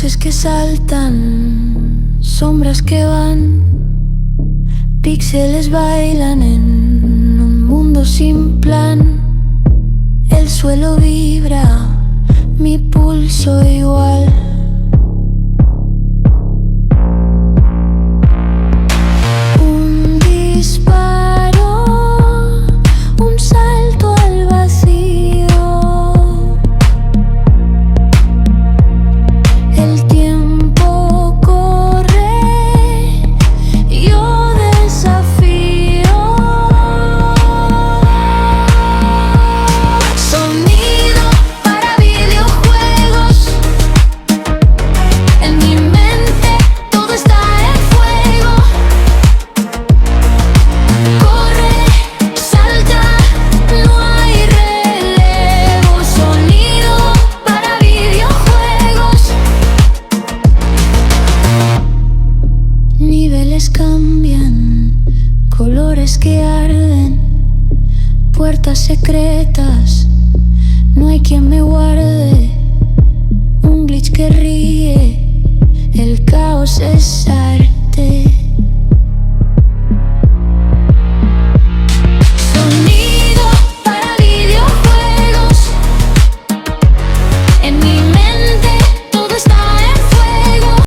Voces que saltan, sombras que van, píxeles bailan en un mundo sin plan. El suelo vibra, mi pulso igual. Un disparo, un salto al vacío. El tiempo corre, yo desafío. Sonido para videojuegos. En mi mente todo está en fuego. Corre, salta, no hay relevo. Sonido para videojuegos. Niveles cambian, colores que arden, puertas secretas, no hay quien me guarde. Un glitch que ríe, el caos es arte.